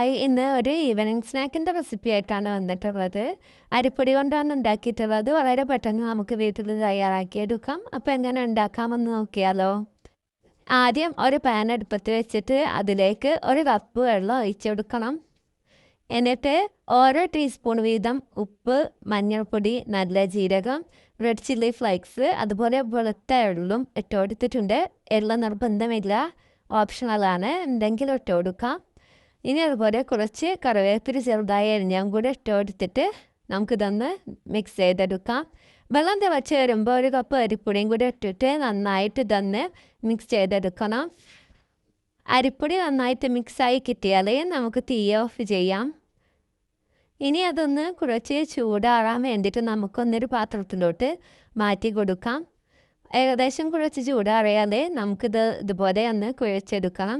Hi, ഇന്ന് ഒരു evening സ്നാക്കിൻ്റെ recipe ആയിട്ടാണ് വന്നിട്ടുള്ളത്. അരിപ്പൊടി കൊണ്ടാണ് ഉണ്ടാക്കിയിട്ടുള്ളത്. വളരെ പെട്ടെന്ന് നമുക്ക് വീട്ടിൽ തയ്യാറാക്കിയെടുക്കാം. അപ്പോൾ എങ്ങനെ ഉണ്ടാക്കാമെന്ന് നോക്കിയാലോ. ആദ്യം ഒരു പാൻ അടുപ്പത്ത് വെച്ചിട്ട് അതിലേക്ക് ഒരു കപ്പ് വെള്ളം ഒഴിച്ചെടുക്കണം. എന്നിട്ട് ഓരോ ടീസ്പൂൺ വീതം ഉപ്പ്, മഞ്ഞൾപ്പൊടി, നല്ല ജീരകം, റെഡ് ചില്ലി ഫ്ലേക്സ്, അതുപോലെ വെളുത്ത എള്ളും ഇട്ട് കൊടുത്തിട്ടുണ്ട്. എള്ള നിർബന്ധമില്ല, ഓപ്ഷണലാണ്, എന്തെങ്കിലും ഇട്ട് കൊടുക്കാം. ഇനി അതുപോലെ കുറച്ച് കറിവേപ്പില ചെറുതായി അരിഞ്ഞും കൂടെ ഇട്ട് കൊടുത്തിട്ട് നമുക്കിതൊന്ന് മിക്സ് ചെയ്തെടുക്കാം. വെള്ളം തിളച്ച് വരുമ്പോൾ ഒരു കപ്പ് അരിപ്പൊടിയും കൂടി ഇട്ടിട്ട് നന്നായിട്ട് ഇതൊന്ന് മിക്സ് ചെയ്തെടുക്കണം. അരിപ്പൊടി നന്നായിട്ട് മിക്സായി കിട്ടിയാൽ നമുക്ക് തീ ഓഫ് ചെയ്യാം. ഇനി അതൊന്ന് കുറച്ച് ചൂടാറാൻ വേണ്ടിയിട്ട് നമുക്കൊന്നൊരു പാത്രത്തിലോട്ട് മാറ്റി കൊടുക്കാം. ഏകദേശം കുറച്ച് ചൂടാറിയാൽ നമുക്കിത് ഇതുപോലെ ഒന്ന് കുഴച്ചെടുക്കണം.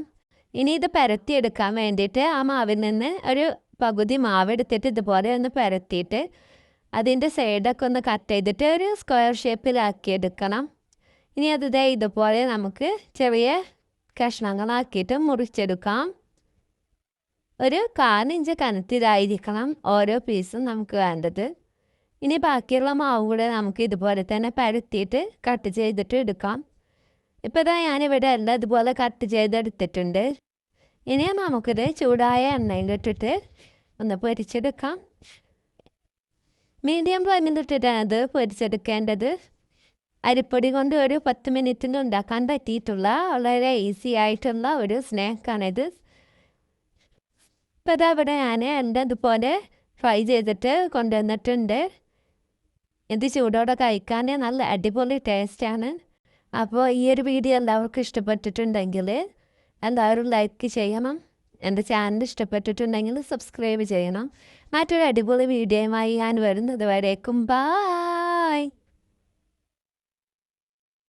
ഇനി ഇത് പരത്തിയെടുക്കാൻ വേണ്ടിയിട്ട് ആ മാവിൽ നിന്ന് ഒരു പകുതി മാവെടുത്തിട്ട് ഇതുപോലെ ഒന്ന് പരത്തിയിട്ട് അതിൻ്റെ സൈഡൊക്കെ ഒന്ന് കട്ട് ചെയ്തിട്ട് ഒരു സ്ക്വയർ ഷേപ്പിലാക്കിയെടുക്കണം. ഇനി അത് ഇതുപോലെ നമുക്ക് ചെറിയ കഷ്ണങ്ങളാക്കിയിട്ട് മുറിച്ചെടുക്കാം. ഒരു 1/4 ഇഞ്ച് കനത്തിലായിരിക്കണം ഓരോ പീസും നമുക്ക് വേണ്ടത്. ഇനി ബാക്കിയുള്ള മാവ് കൂടെ നമുക്ക് ഇതുപോലെ തന്നെ പരത്തിയിട്ട് കട്ട് ചെയ്തിട്ട് എടുക്കാം. ഇപ്പോൾ ഞാനിവിടെ എല്ലാം ഇതുപോലെ കട്ട് ചെയ്തെടുത്തിട്ടുണ്ട്. ഇനി നമുക്കിത് ചൂടായ എണ്ണയിലിട്ടിട്ട് ഒന്ന് പൊരിച്ചെടുക്കാം. മീഡിയം ഫ്ലെയിമിലിട്ടിട്ടാണ് ഇത് പൊരിച്ചെടുക്കേണ്ടത്. അരിപ്പൊടി കൊണ്ട് ഒരു 10 മിനിറ്റിൽ ഉണ്ടാക്കാൻ പറ്റിയിട്ടുള്ള വളരെ ഈസി ആയിട്ടുള്ള ഒരു സ്നാക്കാണിത്. ഇപ്പോൾ ഇവിടെ ഞാൻ എൻ്റെ ഇതുപോലെ ഫ്രൈ ചെയ്തിട്ട് കൊണ്ടുവന്നിട്ടുണ്ട്. ഇത് ചൂടോടെ കഴിക്കാൻ നല്ല അടിപൊളി ടേസ്റ്റാണ്. അപ്പോൾ ഈ ഒരു വീഡിയോ എല്ലാവർക്കും ഇഷ്ടപ്പെട്ടിട്ടുണ്ടെങ്കിൽ എല്ലാവരും ലൈക്ക് ചെയ്യണം. എൻ്റെ ചാനൽ ഇഷ്ടപ്പെട്ടിട്ടുണ്ടെങ്കിൽ സബ്സ്ക്രൈബ് ചെയ്യണം. മറ്റൊരു അടിപൊളി വീഡിയോയുമായി ഞാൻ വരുന്നത് വരേക്കും ബൈ.